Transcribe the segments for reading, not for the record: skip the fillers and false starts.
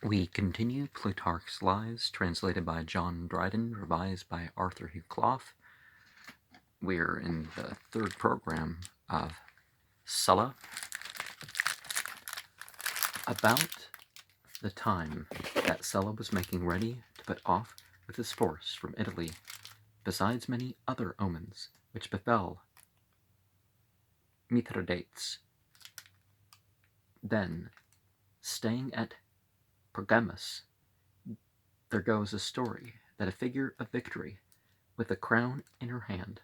We continue Plutarch's Lives, translated by John Dryden, revised by Hugh Clough. We're in the third program of Sylla. About the time that Sylla was making ready to put off with his force from Italy, besides many other omens which befell Mithridates, then, staying at Pergamus, there goes a story that a figure of victory, with a crown in her hand,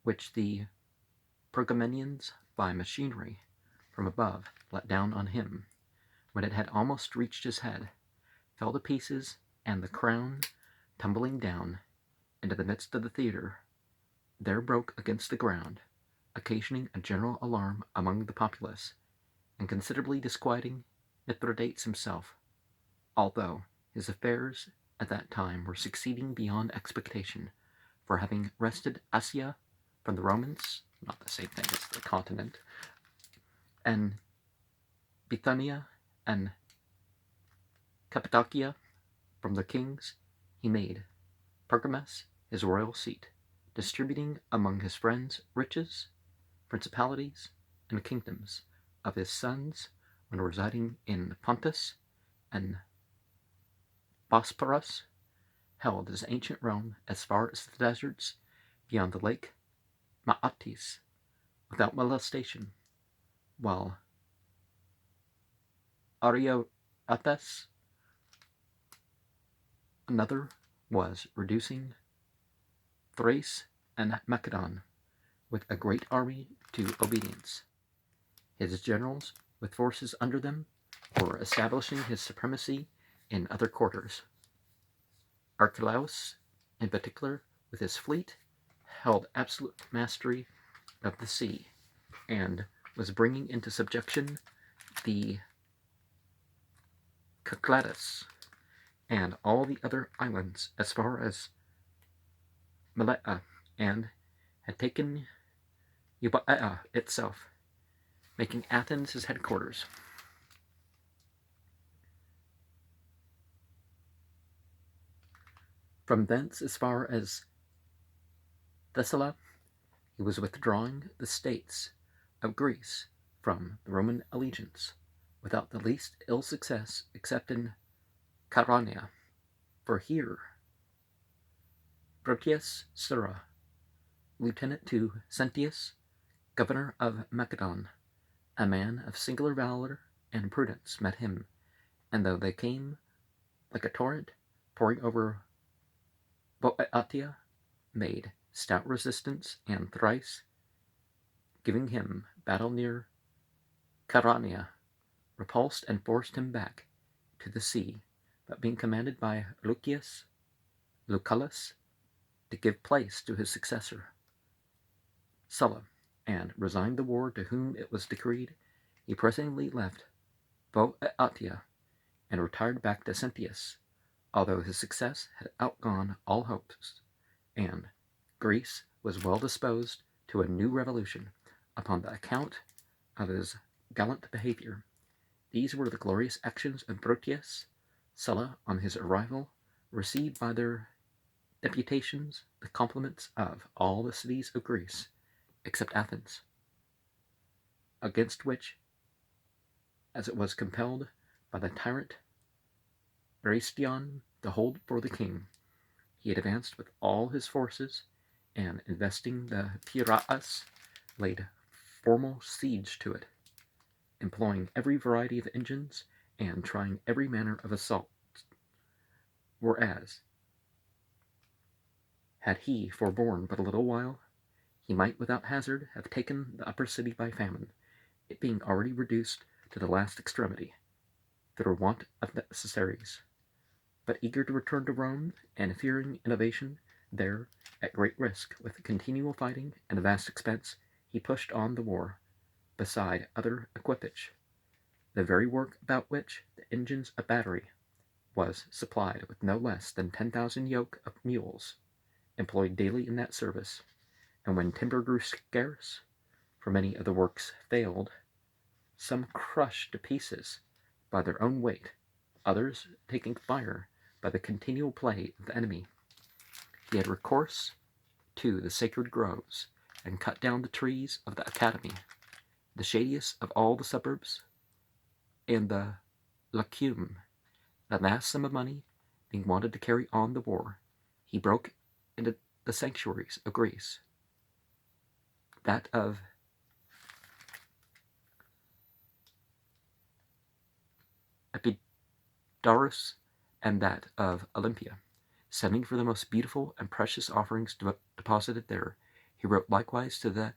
which the Pergamenians by machinery from above let down on him, when it had almost reached his head, fell to pieces, and the crown, tumbling down into the midst of the theatre, there broke against the ground, occasioning a general alarm among the populace, and considerably disquieting Mithridates himself, although his affairs at that time were succeeding beyond expectation, for having wrested Asia from the Romans, not the same thing as the continent, and Bithynia and Cappadocia from the kings, he made Pergamus his royal seat, distributing among his friends riches, principalities, and kingdoms of his sons when residing in Pontus and Bosporus, held his ancient Rome as far as the deserts beyond the lake Maatis, without molestation, while Arioates, another, was reducing Thrace and Macedon with a great army to obedience. His generals, with forces under them, were establishing his supremacy in other quarters. Archelaus, in particular, with his fleet, held absolute mastery of the sea, and was bringing into subjection the Cyclades and all the other islands as far as Malea, and had taken Euboea itself, making Athens his headquarters. From thence as far as Thessaly, he was withdrawing the states of Greece from the Roman allegiance, without the least ill success except in Chaeronea, for here Proteus Sylla, lieutenant to Sentius, governor of Macedon, a man of singular valor and prudence, met him, and though they came like a torrent pouring over Boeotia, made stout resistance, and thrice giving him battle near Chaeronea, repulsed and forced him back to the sea, but being commanded by Lucius Lucullus to give place to his successor, Sylla, and resigned the war to whom it was decreed, he presently left Boeotia and retired back to Sentius, although his success had outgone all hopes, and Greece was well disposed to a new revolution upon the account of his gallant behavior. These were the glorious actions of Proteus. Sylla, on his arrival, received by their deputations the compliments of all the cities of Greece, except Athens, against which, as it was compelled by the tyrant Aristion to hold for the king, he had advanced with all his forces, and investing the Piraeus, laid formal siege to it, employing every variety of engines, and trying every manner of assault, whereas, had he forborne but a little while, he might without hazard have taken the upper city by famine, it being already reduced to the last extremity, through want of necessaries. But eager to return to Rome, and fearing innovation there, at great risk, with continual fighting and a vast expense, he pushed on the war, beside other equipage, the very work about which the engines of battery was supplied with no less than 10,000 yoke of mules, employed daily in that service, and when timber grew scarce, for many of the works failed, some crushed to pieces by their own weight others taking fire by the continual play of the enemy. He had recourse to the sacred groves, and cut down the trees of the academy, the shadiest of all the suburbs, and the Lacume. A vast sum of money being wanted to carry on the war, he broke into the sanctuaries of Greece, that of Epidaurus and that of Olympia, sending for the most beautiful and precious offerings deposited there. He wrote likewise to the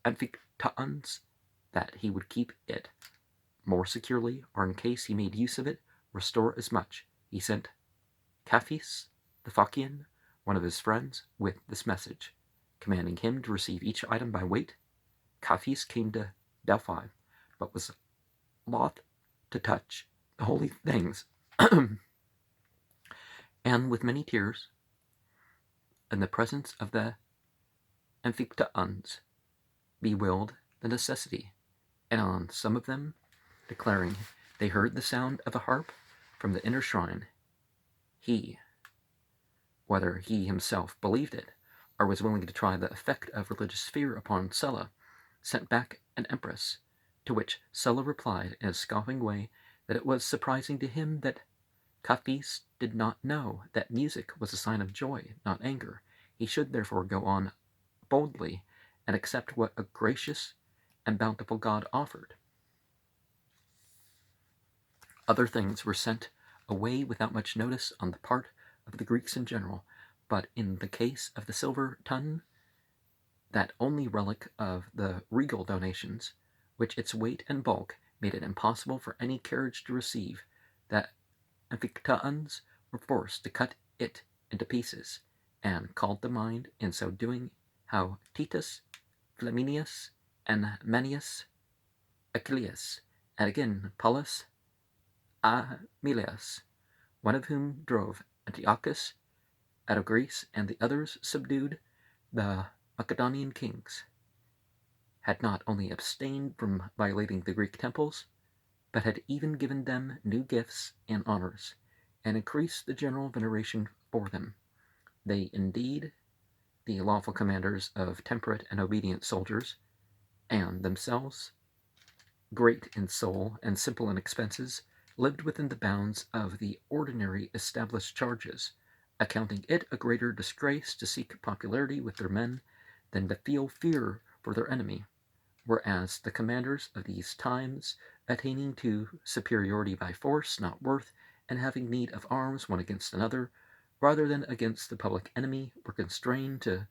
Amphictyons that he would keep it more securely, or in case he made use of it, restore as much. He sent Caphis the Phocian, one of his friends, with this message, commanding him to receive each item by weight. Caphis came to Delphi, but was loth to touch the holy things, and with many tears, in the presence of the Amphictyons, bewailed the necessity, and on some of them declaring they heard the sound of a harp from the inner shrine, he, whether he himself believed it, or was willing to try the effect of religious fear upon Sylla, sent back an empress, to which Sylla replied in a scoffing way that it was surprising to him that Caphis did not know that music was a sign of joy, not anger. He should therefore go on boldly and accept what a gracious and bountiful God offered. Other things were sent away without much notice on the part of the Greeks in general, but in the case of the silver tun, that only relic of the regal donations, which its weight and bulk made it impossible for any carriage to receive, the Amphictyons were forced to cut it into pieces, and called to mind in so doing how Titus, Flaminius, and Manius Achilles, and again Paulus Amelius, one of whom drove Antiochus out of Greece, and the others subdued the Macedonian kings, had not only abstained from violating the Greek temples, but had even given them new gifts and honors, and increased the general veneration for them. They indeed, the lawful commanders of temperate and obedient soldiers, and themselves, great in soul and simple in expenses, lived within the bounds of the ordinary established charges, accounting it a greater disgrace to seek popularity with their men than to feel fear for their enemy, whereas the commanders of these times, attaining to superiority by force, not worth, and having need of arms one against another, rather than against the public enemy, were constrained to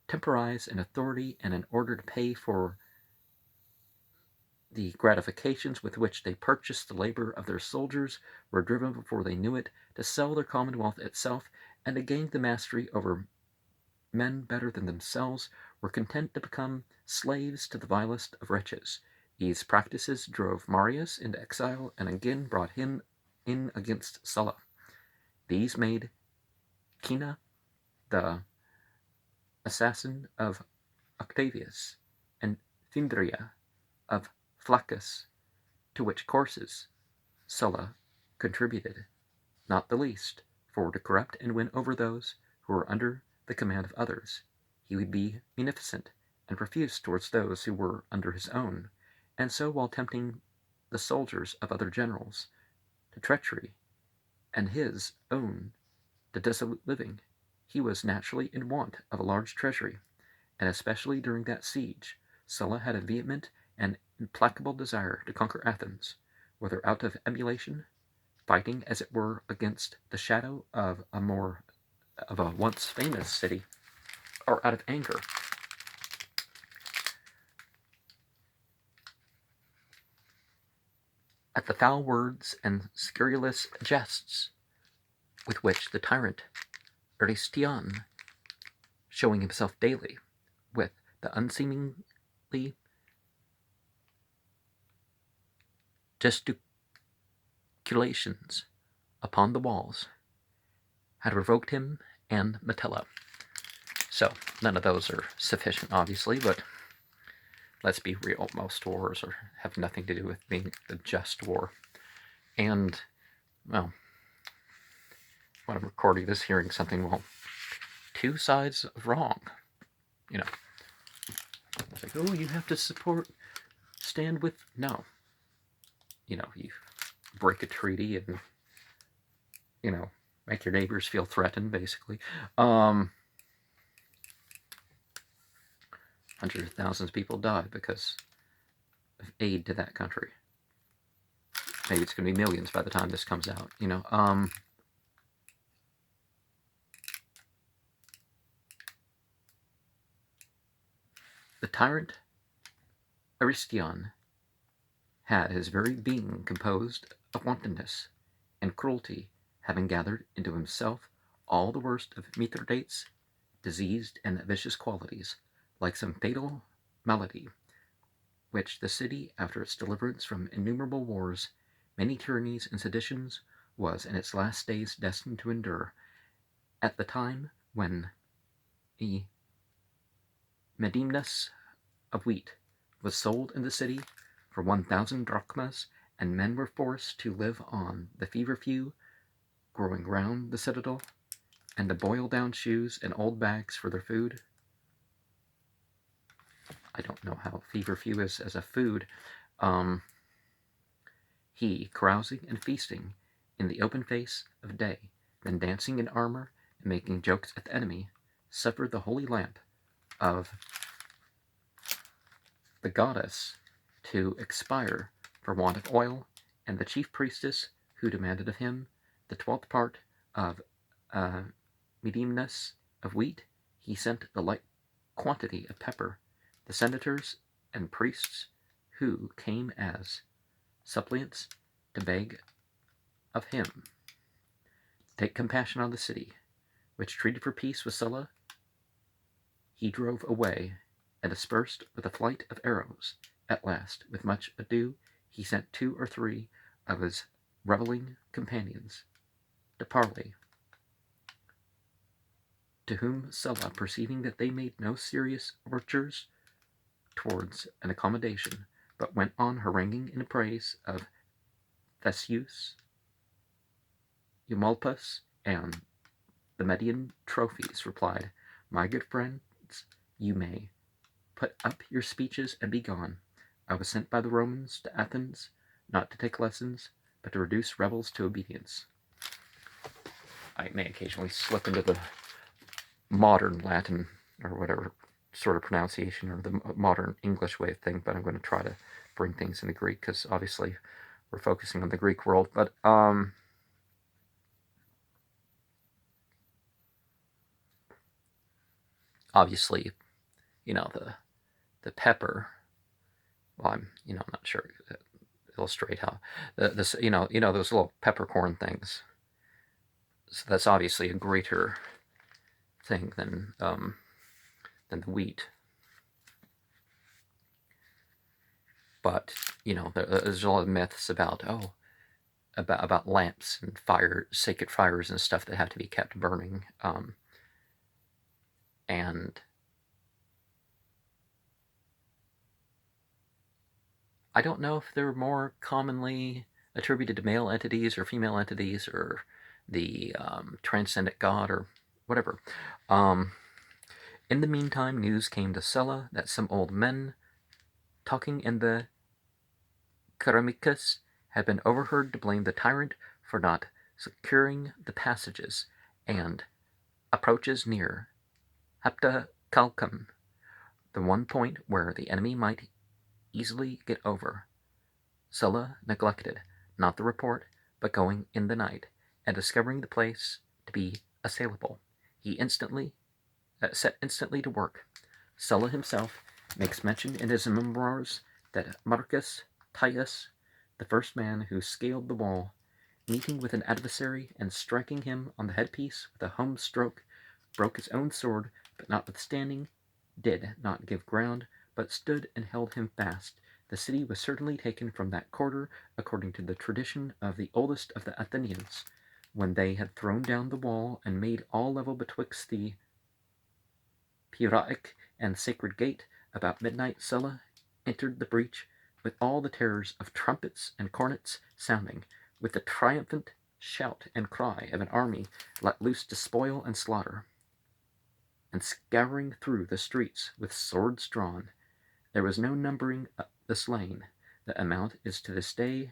temporize in authority, and in order to pay for the gratifications with which they purchased the labor of their soldiers, were driven before they knew it to sell their commonwealth itself, and to gain the mastery over men better than themselves, were content to become slaves to the vilest of wretches. These practices drove Marius into exile, and again brought him in against Sylla. These made Cinna, the assassin of Octavius, and Fimbria of Flaccus, to which courses Sylla contributed, not the least, for to corrupt and win over those who were under the command of others, he would be munificent and profuse towards those who were under his own, and so while tempting the soldiers of other generals to treachery, and his own to dissolute living, he was naturally in want of a large treasury, and especially during that siege, Sylla had a vehement and implacable desire to conquer Athens, whether out of emulation, fighting as it were against the shadow of a once famous city, or out of anger. At the foul words and scurrilous jests with which the tyrant Aristion, showing himself daily with the unseemly gesticulations upon the walls, had provoked him and Metella. So, none of those are sufficient, obviously, but let's be real, most wars have nothing to do with being a just war. And well, when I'm recording this, hearing something, well, two sides of wrong. You know, it's like, oh, you have to stand with, no. You know, you break a treaty and, you know, make your neighbors feel threatened, basically. Hundreds of thousands of people died because of aid to that country. Maybe it's going to be millions by the time this comes out, you know. The tyrant Aristion had his very being composed of wantonness and cruelty, having gathered into himself all the worst of Mithridates' diseased and vicious qualities, like some fatal malady, which the city, after its deliverance from innumerable wars, many tyrannies and seditions, was in its last days destined to endure. At the time when the medimnus of wheat was sold in the city for 1,000 drachmas, and men were forced to live on the feverfew growing round the citadel, and to boil down shoes and old bags for their food. I don't know how feverfew is as a food. He, carousing and feasting in the open face of day, then dancing in armor and making jokes at the enemy, suffered the holy lamp of the goddess to expire for want of oil, and the chief priestess, who demanded of him the 12th part of medimnus of wheat, he sent the like quantity of pepper. The senators and priests, who came as suppliants to beg of him to take compassion on the city, which treated for peace with Sylla, he drove away, and dispersed with a flight of arrows. At last, with much ado, he sent 2 or 3 of his revelling companions to parley, to whom Sylla, perceiving that they made no serious overtures towards an accommodation, but went on haranguing in praise of Theseus, Eumolpus, and the Median trophies, replied, "My good friends, you may put up your speeches and be gone. I was sent by the Romans to Athens, not to take lessons, but to reduce rebels to obedience." I may occasionally slip into the modern Latin or whatever sort of pronunciation, or the modern English way of thing, but I'm going to try to bring things into Greek, because obviously we're focusing on the Greek world. But obviously, you know, the pepper. Well, I'm not sure to illustrate how this you know those little peppercorn things. So that's obviously a greater thing than the wheat. But there's a lot of myths about about lamps and sacred fires and stuff that have to be kept burning, and I don't know if they're more commonly attributed to male entities or female entities, or the transcendent God or whatever. In the meantime, news came to Sylla that some old men talking in the Ceramicus had been overheard to blame the tyrant for not securing the passages and approaches near Heptacalcum, the one point where the enemy might easily get over. Sylla neglected not the report, but going in the night, and discovering the place to be assailable, he set instantly to work. Sylla himself makes mention in his memoirs that Marcus Tius, the first man who scaled the wall, meeting with an adversary and striking him on the headpiece with a home stroke, broke his own sword, but notwithstanding did not give ground, but stood and held him fast. The city was certainly taken from that quarter, according to the tradition of the oldest of the Athenians, when they had thrown down the wall and made all level betwixt the Pyrrhic and Sacred Gate. About midnight Sylla entered the breach with all the terrors of trumpets and cornets sounding, with the triumphant shout and cry of an army let loose to spoil and slaughter. And scouring through the streets with swords drawn, there was no numbering the slain. The amount is to this day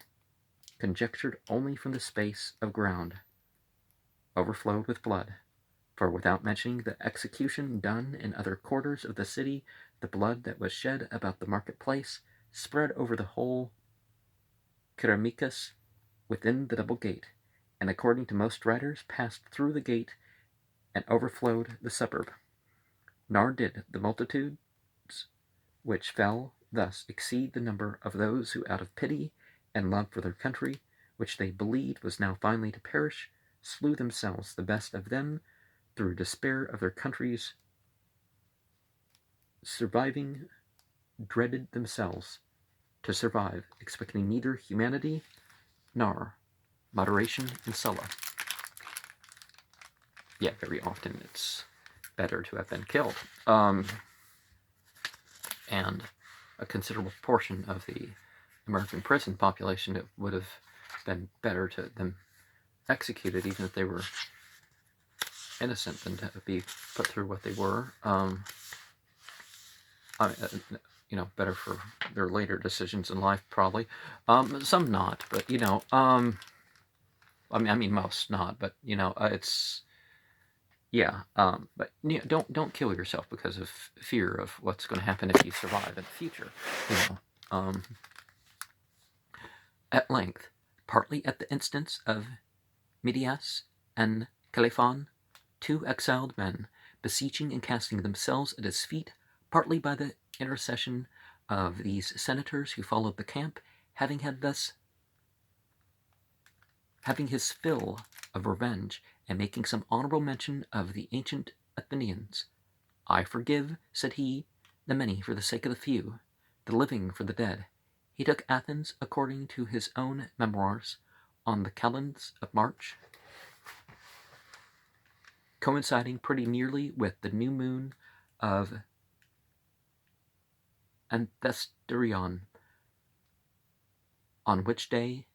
conjectured only from the space of ground overflowed with blood. For without mentioning the execution done in other quarters of the city, the blood that was shed about the marketplace spread over the whole Ceramicus within the double gate, and according to most writers passed through the gate and overflowed the suburb. Nor did the multitudes which fell thus exceed the number of those who out of pity and love for their country, which they believed was now finally to perish, slew themselves, the best of them, through despair of their country's surviving, dreaded themselves to survive, expecting neither humanity nor moderation in Sylla. Yeah, very often it's better to have been killed. And a considerable portion of the American prison population, it would have been better to them executed, even if they were innocent, than to be put through what they were. Better for their later decisions in life, probably. Some not, but most not, but it's. Yeah, but don't kill yourself because of fear of what's going to happen if you survive in the future. At length, partly at the instance of Midias and Caliphon, 2 exiled men, beseeching and casting themselves at his feet, partly by the intercession of these senators who followed the camp, having his fill of revenge, and making some honorable mention of the ancient Athenians. I forgive, said he, the many for the sake of the few, the living for the dead. He took Athens, according to his own memoirs, on the calends of March, coinciding pretty nearly with the new moon of Anthesterion, on which day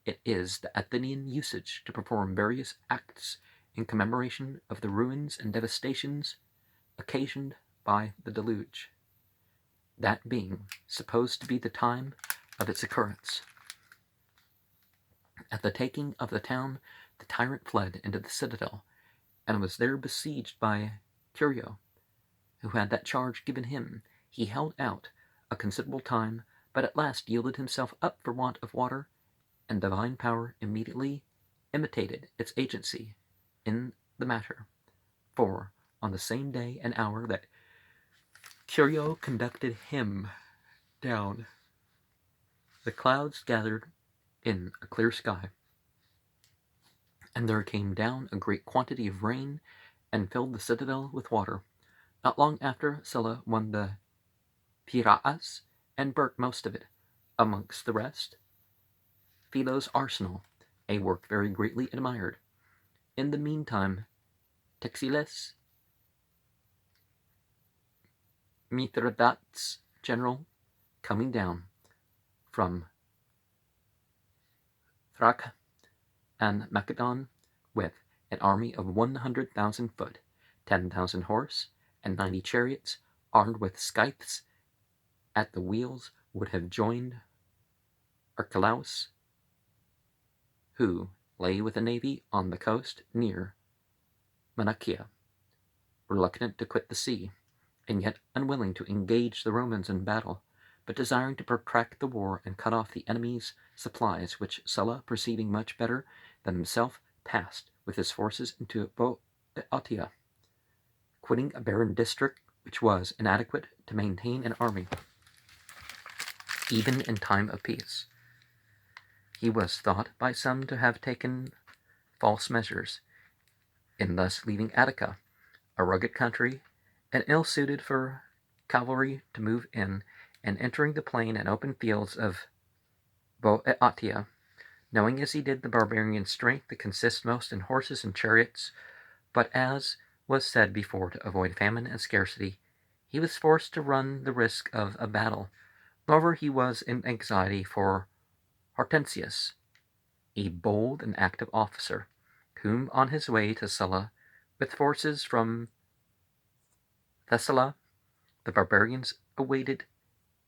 it is the Athenian usage to perform various acts in commemoration of the ruins and devastations occasioned by the deluge, that being supposed to be the time of its occurrence. At the taking of the town, the tyrant fled into the citadel, and was there besieged by Curio, who had that charge given him. He held out a considerable time, but at last yielded himself up for want of water, and divine power immediately imitated its agency in the matter. For on the same day and hour that Curio conducted him down, the clouds gathered in a clear sky, and there came down a great quantity of rain, and filled the citadel with water. Not long after, Sylla won the Piraeus, and burnt most of it, amongst the rest Philo's arsenal, a work very greatly admired. In the meantime, Textiles, Mithridates' general, coming down from Thrace and Macedon with an army of 100,000 foot, 10,000 horse, and 90 chariots, armed with scythes at the wheels, would have joined Archelaus, who lay with a navy on the coast near Manakia, reluctant to quit the sea, and yet unwilling to engage the Romans in battle, but desiring to protract the war and cut off the enemy's supplies, which Sylla, perceiving much better than himself, passed with his forces into Boeotia, quitting a barren district which was inadequate to maintain an army, even in time of peace. He was thought by some to have taken false measures in thus leaving Attica, a rugged country and ill-suited for cavalry to move in, and entering the plain and open fields of Boeotia, knowing as he did the barbarian strength that consists most in horses and chariots, but as was said before, to avoid famine and scarcity, he was forced to run the risk of a battle. Moreover, he was in anxiety for Hortensius, a bold and active officer, whom on his way to Sylla, with forces from Thessaly, the barbarians awaited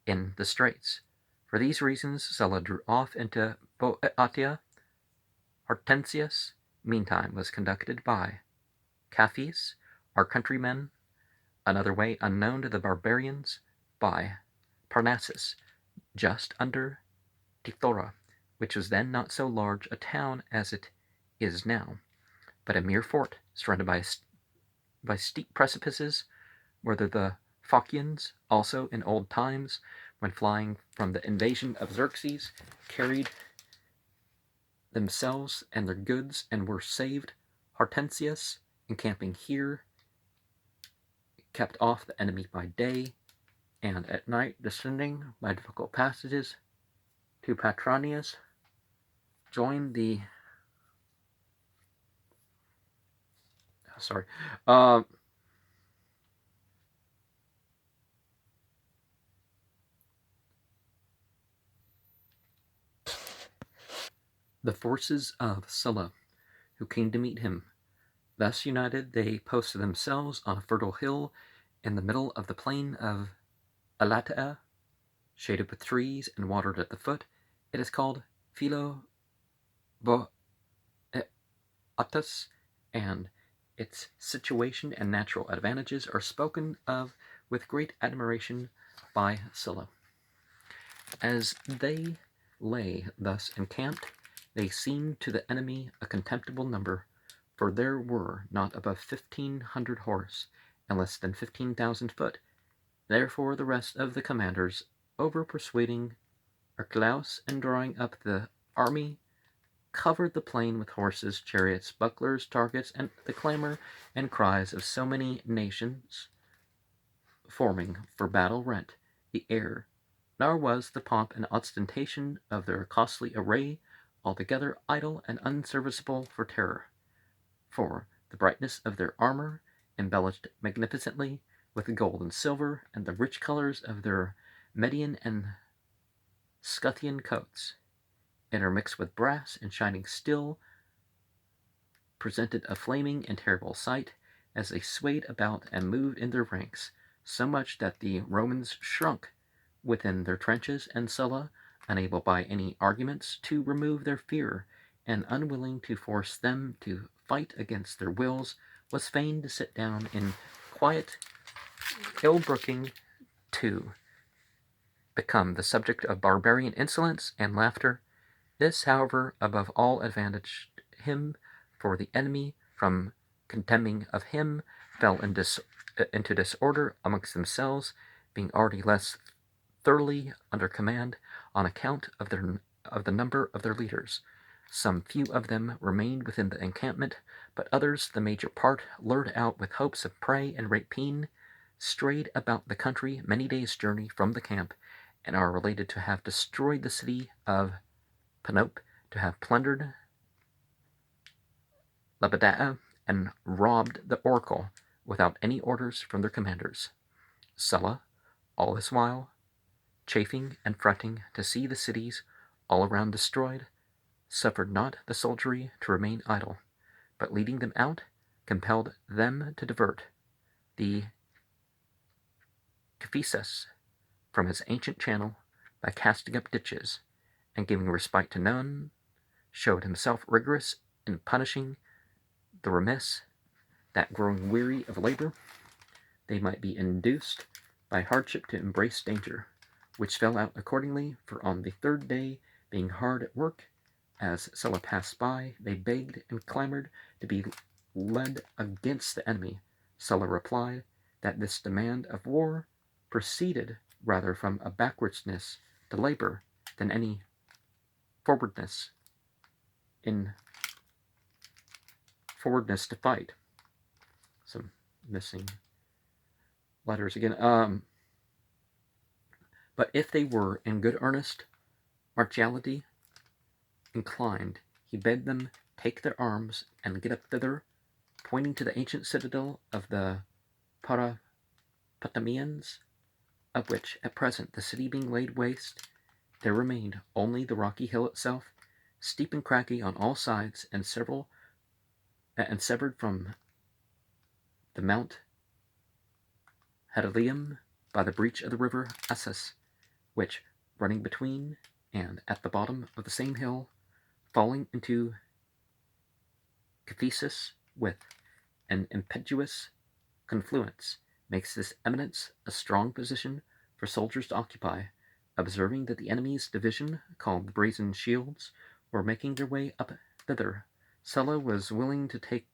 in the straits. For these reasons Sylla drew off into Boeotia. Hortensius, meantime, was conducted by Caphius, our countrymen, another way unknown to the barbarians, by Parnassus, just under Tithora, which was then not so large a town as it is now, but a mere fort surrounded by steep precipices, whither the Phocians also in old times, when flying from the invasion of Xerxes, carried themselves and their goods and were saved. Hortensius, encamping here, kept off the enemy by day, and at night, descending by difficult passages to Patronius, joined the the forces of Sylla, who came to meet him. Thus united, they posted themselves on a fertile hill in the middle of the plain of Elatea, shaded with trees and watered at the foot. It is called Philoboeotus, and its situation and natural advantages are spoken of with great admiration by Sylla. As they lay thus encamped, they seemed to the enemy a contemptible number, for there were not above 1,500 horse, and less than 15,000 foot. Therefore the rest of the commanders, over-persuading Archelaus and drawing up the army, covered the plain with horses, chariots, bucklers, targets, and the clamor and cries of so many nations, forming for battle rent the air. Nor was the pomp and ostentation of their costly array altogether idle and unserviceable for terror, for the brightness of their armor, embellished magnificently with gold and silver, and the rich colors of their Median and Scythian coats, intermixed with brass and shining steel, presented a flaming and terrible sight as they swayed about and moved in their ranks, so much that the Romans shrunk within their trenches, and Sylla, unable by any arguments to remove their fear, and unwilling to force them to fight against their wills, was fain to sit down in quiet, ill-brooking, to become the subject of barbarian insolence and laughter. This, however, above all advantaged him, for the enemy, from contemning of him, fell into disorder amongst themselves, being already less thoroughly under command on account of the number of their leaders. Some few of them remained within the encampment, but others, the major part, lured out with hopes of prey and rapine, strayed about the country many days' journey from the camp, and are related to have destroyed the city of Panope, to have plundered Lebadea, and robbed the oracle without any orders from their commanders. Sylla, all this while, chafing and fretting to see the cities all around destroyed, suffered not the soldiery to remain idle, but leading them out, compelled them to divert the Cephissus from his ancient channel by casting up ditches, and giving respite to none, showed himself rigorous in punishing the remiss, that growing weary of labor, they might be induced by hardship to embrace danger, which fell out accordingly, for on the third day, being hard at work, as Sylla passed by, they begged and clamored to be led against the enemy. Sylla replied that this demand of war proceeded rather from a backwardness to labor than any forwardness to fight. Some missing letters again. But if they were in good earnest, martiality inclined, he bade them take their arms and get up thither, pointing to the ancient citadel of the Potamians, of which, at present, the city being laid waste, there remained only the rocky hill itself, steep and craggy on all sides, and severed from the Mount Hadalium by the breach of the river Assus, which, running between and at the bottom of the same hill, falling into Cephisus with an impetuous confluence, makes this eminence a strong position for soldiers to occupy. Observing that the enemy's division, called the Brazen Shields, were making their way up thither, Sylla was willing to take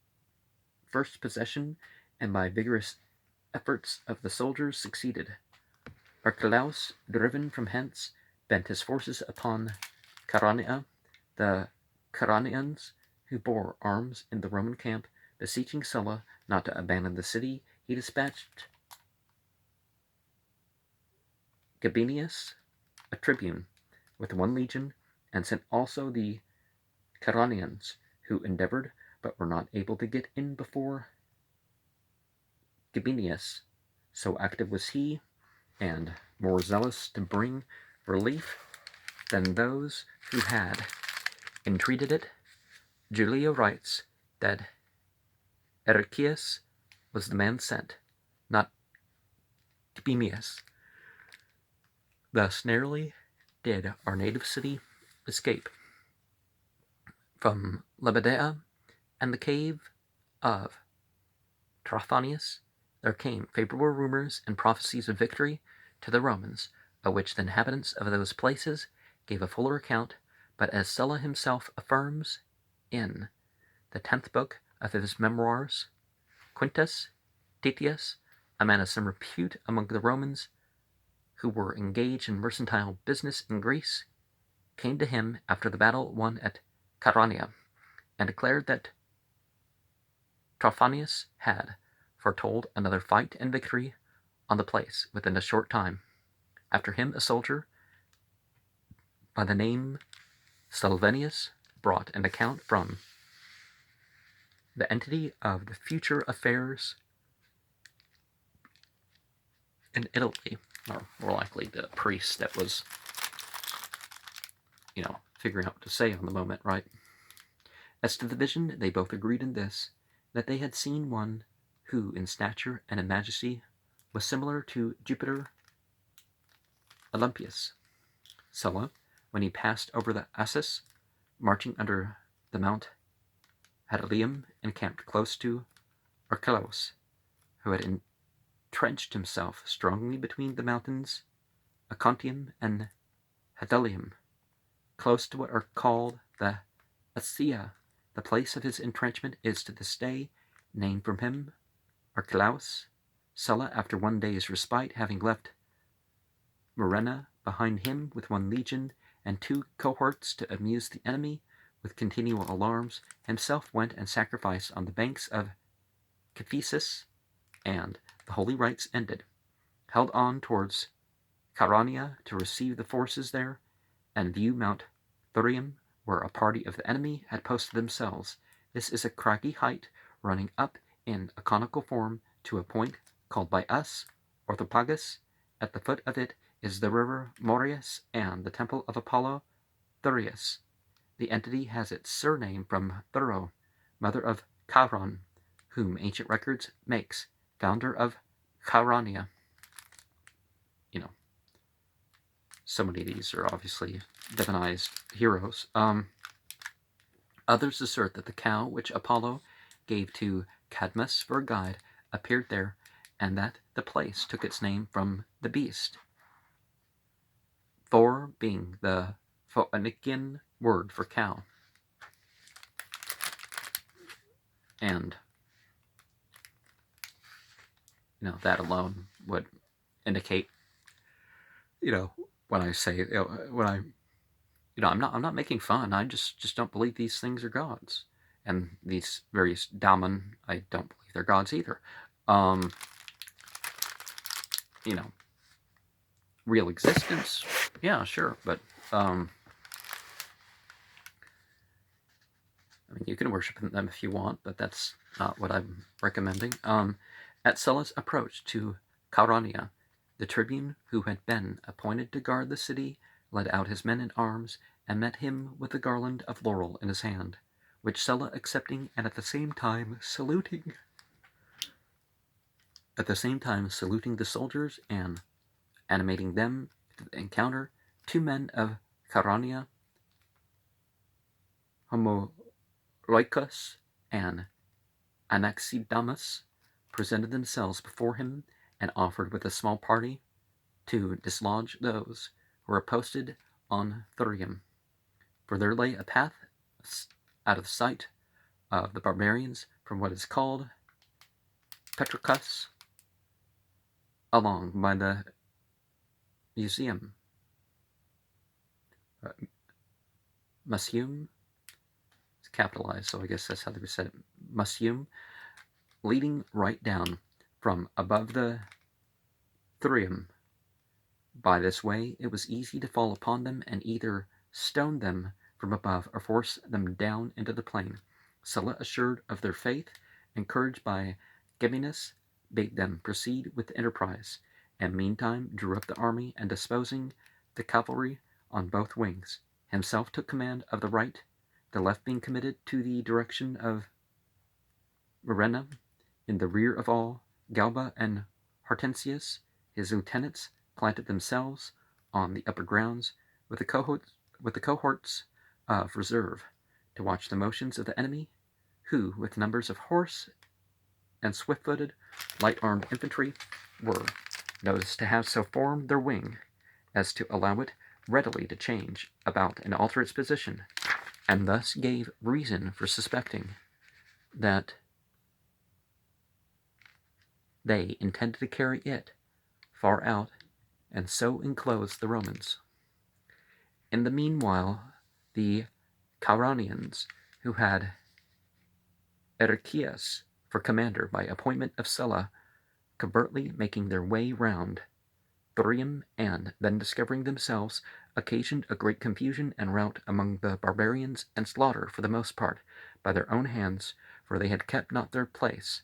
first possession, and by vigorous efforts of the soldiers succeeded. Archelaus, driven from hence, bent his forces upon Chaeronea. The Chaeroneians, who bore arms in the Roman camp, beseeching Sylla not to abandon the city, he dispatched Gabinius, a tribune, with 1 legion, and sent also the Chaeroneians, who endeavored but were not able to get in before Gabinius. So active was he, and more zealous to bring relief than those who had entreated it. Julia writes that Ericius was the man sent, not Gabinius. Thus narrowly did our native city escape. From Lebedea and the cave of Trophonius there came favorable rumors and prophecies of victory to the Romans, of which the inhabitants of those places gave a fuller account, but as Sylla himself affirms in the 10th book of his memoirs, Quintus Titius, a man of some repute among the Romans who were engaged in mercantile business in Greece, came to him after the battle won at Chaeronea, and declared that Trophonius had foretold another fight and victory on the place within a short time. After him a soldier by the name Salvenius brought an account from the entity of the future affairs in Italy, or more likely the priest that was, figuring out what to say on the moment, right? As to the vision, they both agreed in this, that they had seen one who, in stature and in majesty, was similar to Jupiter Olympius. Sylla, when he passed over the Assus, marching under the Mount Hadalium, encamped close to Archelaus, who had entrenched himself strongly between the mountains Acontium and Hadalium, close to what are called the Asia. The place of his entrenchment is to this day named from him, Archelaus. Sylla, after 1 day's respite, having left Murena behind him with 1 legion and 2 cohorts to amuse the enemy with continual alarms, himself went and sacrificed on the banks of Cephisus, and the holy rites ended, held on towards Chaeronea to receive the forces there, and view Mount Thurium, where a party of the enemy had posted themselves. This is a craggy height running up in a conical form to a point called by us Orthopagus. At the foot of it is the river Morius and the temple of Apollo Thurius. The entity has its surname from Thuro, mother of Chiron, whom ancient records makes founder of Chaeronea. So many of these are obviously divinized heroes. Others assert that the cow which Apollo gave to Cadmus for a guide appeared there, and that the place took its name from the beast, Thor being the Phoenician word for cow. And, that alone would indicate, when I say, I'm not making fun. I just don't believe these things are gods, and these various daemon, I don't believe they're gods either. Real existence, yeah, sure, but you can worship them if you want, but that's not what I'm recommending. At Sylla's approach to Chaeronea, the tribune who had been appointed to guard the city led out his men in arms and met him with a garland of laurel in his hand, which Sylla accepting, and at the same time saluting the soldiers and animating them to the encounter, 2 men of Chaeronea, Homoleucus and Anaxidamus, presented themselves before him and offered with a small party to dislodge those who were posted on Thurium. For there lay a path out of sight of the barbarians from what is called Petricus along by the Museum. Museum? It's capitalized, so I guess that's how they said it. Museum, leading right down from above the Thurium. By this way, it was easy to fall upon them and either stone them from above or force them down into the plain. Sylla, assured of their faith, encouraged by Gabinus, bade them proceed with the enterprise, and meantime drew up the army, and disposing the cavalry on both wings, himself took command of the right, the left being committed to the direction of Murena. In the rear of all, Galba and Hortensius, his lieutenants, planted themselves on the upper grounds with the cohorts of reserve to watch the motions of the enemy, who, with numbers of horse and swift-footed, light-armed infantry, were noticed to have so formed their wing as to allow it readily to change about and alter its position, and thus gave reason for suspecting that they intended to carry it far out and so enclose the Romans. In the meanwhile, the Chaeroneians, who had Ericius for commander by appointment of Sylla, covertly making their way round Thurium, and then discovering themselves, occasioned a great confusion and rout among the barbarians, and slaughter, for the most part, by their own hands, for they had kept not their place,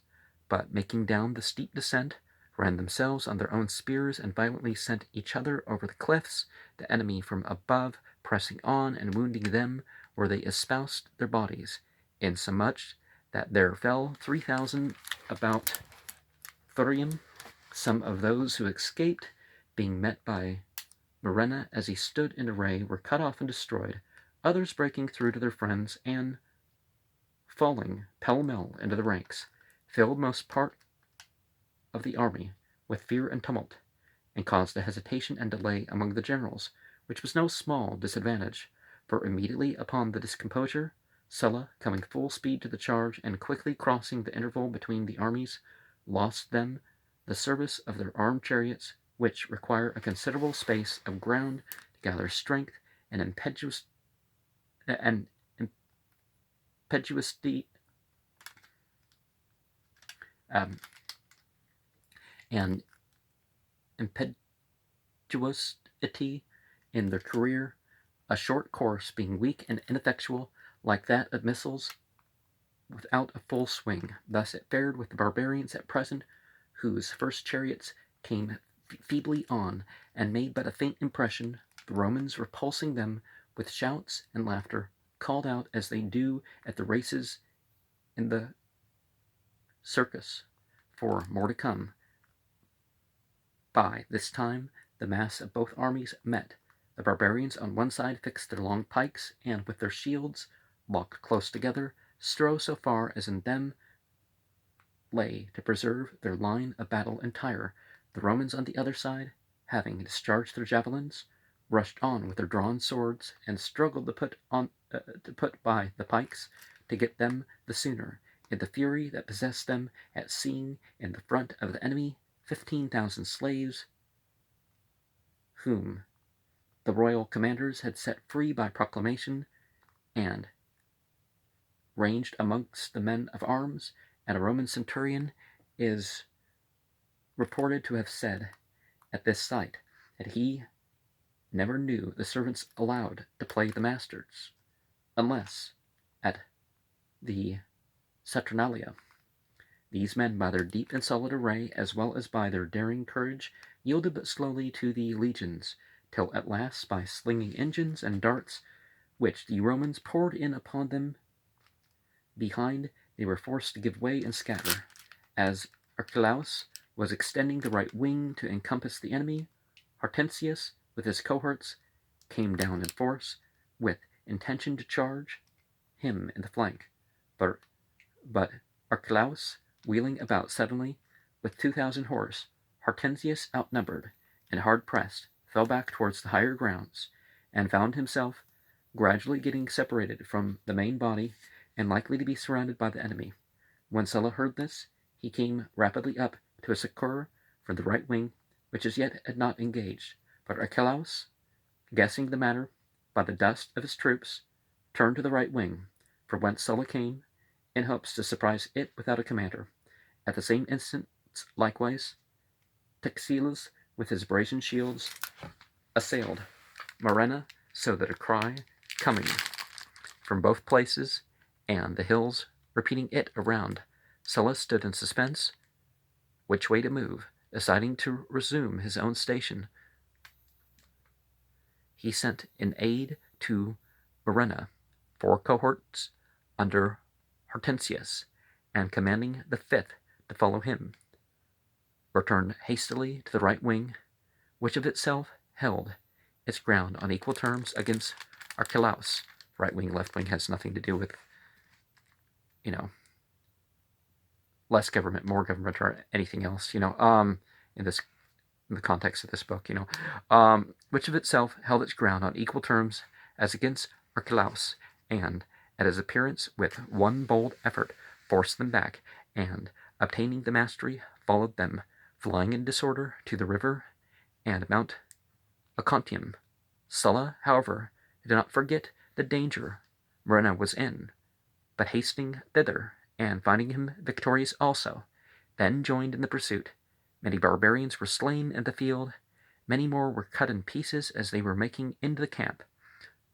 but, making down the steep descent, ran themselves on their own spears, and violently sent each other over the cliffs, the enemy from above pressing on and wounding them where they espoused their bodies, insomuch that there fell 3,000 about Thurium. Some of those who escaped, being met by Murena as he stood in array, were cut off and destroyed, others breaking through to their friends and falling pell-mell into the ranks, filled most part of the army with fear and tumult, and caused a hesitation and delay among the generals, which was no small disadvantage, for immediately upon the discomposure, Sylla, coming full speed to the charge, and quickly crossing the interval between the armies, lost them the service of their armed chariots, which require a considerable space of ground to gather strength and impetuosity, in their career, a short course being weak and ineffectual, like that of missiles without a full swing. Thus it fared with the barbarians at present, whose first chariots came feebly on, and made but a faint impression. The Romans, repulsing them with shouts and laughter, called out as they do at the races in the circus, for more to come. By this time the mass of both armies met. The barbarians on one side fixed their long pikes, and with their shields locked close together, strove so far as in them lay to preserve their line of battle entire. The Romans on the other side, having discharged their javelins, rushed on with their drawn swords, and struggled to put by the pikes, to get them the sooner, in the fury that possessed them at seeing in the front of the enemy 15,000 slaves, whom the royal commanders had set free by proclamation, and ranged amongst the men of arms. And a Roman centurion is reported to have said at this sight that he never knew the servants allowed to play the masters, unless at the Saturnalia. These men, by their deep and solid array, as well as by their daring courage, yielded but slowly to the legions, till at last, by slinging engines and darts, which the Romans poured in upon them behind, they were forced to give way and scatter. As Archelaus was extending the right wing to encompass the enemy, Hortensius, with his cohorts, came down in force, with intention to charge him in the flank. But Archelaus, wheeling about suddenly, with 2,000 horse, Hortensius outnumbered, and hard pressed, fell back towards the higher grounds, and found himself gradually getting separated from the main body, and likely to be surrounded by the enemy. When Sylla heard this, he came rapidly up to a succor from the right wing, which as yet had not engaged. But Archelaus, guessing the matter by the dust of his troops, turned to the right wing, from whence Sylla came, in hopes to surprise it without a commander. At the same instant, likewise, Textiles, with his brazen shields, assailed Marina, so that a cry coming from both places, and the hills repeating it around, Sylla stood in suspense, which way to move. Deciding to resume his own station, he sent in aid to Marina 4 cohorts under Hortensius, and commanding the 5th to follow him, returned hastily to the right wing, which of itself held its ground on equal terms against Archelaus. Right wing, left wing has nothing to do with, less government, more government, or anything else, in the context of this book, which of itself held its ground on equal terms as against Archelaus, and at his appearance with one bold effort forced them back, and obtaining the mastery followed them, flying in disorder to the river and Mount Acontium. Sylla, however, did not forget the danger Marina was in, but hastening thither, and finding him victorious also, then joined in the pursuit. Many barbarians were slain in the field, many more were cut in pieces as they were making into the camp.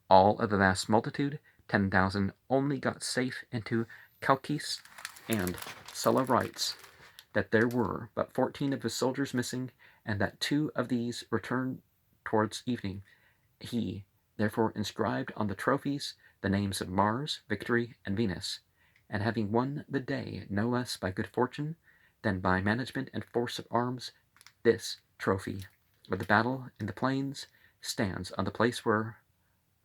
All of the vast multitude, 10,000, only got safe into Chalcis, and Sylla writes that there were but 14 of his soldiers missing, and that 2 of these returned towards evening. He therefore inscribed on the trophies the names of Mars, Victory, and Venus, and having won the day no less by good fortune than by management and force of arms, this trophy of the battle in the plains stands on the place where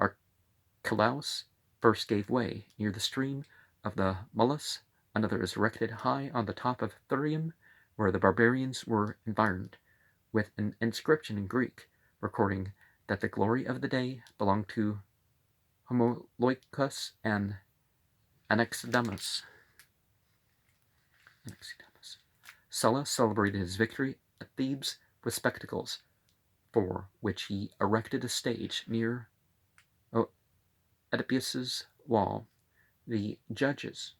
Archelaus first gave way, near the stream of the Mulus. Another is erected high on the top of Thurium, where the barbarians were environed, with an inscription in Greek, recording that the glory of the day belonged to Homoloicus and Anaxidamus. Sylla celebrated his victory at Thebes with spectacles, for which he erected a stage near Oedipus's wall. The judges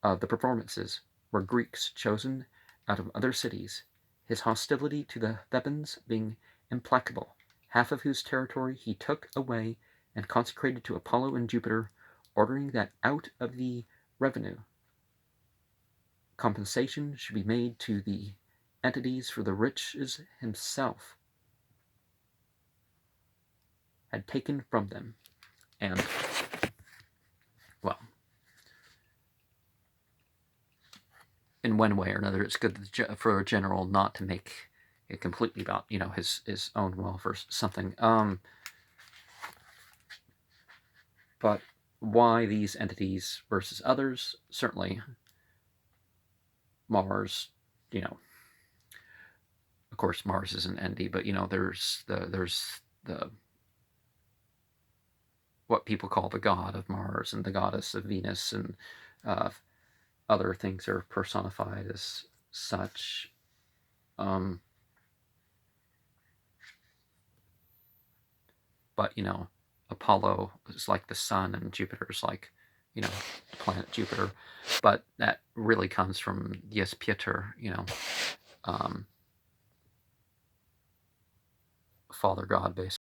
of the performances were Greeks chosen out of other cities, his hostility to the Thebans being implacable, half of whose territory he took away and consecrated to Apollo and Jupiter, ordering that out of the revenue compensation should be made to the entities for the riches himself had taken from them. And, well, in one way or another, it's good for a general not to make it completely about, his own wealth or something. But why these entities versus others? Certainly Mars, of course Mars is an entity, but there's the what people call the god of Mars and the goddess of Venus, and other things are personified as such. But Apollo is like the sun, and Jupiter is like the planet Jupiter, but that really comes from Yes Pieter, Father God, basically.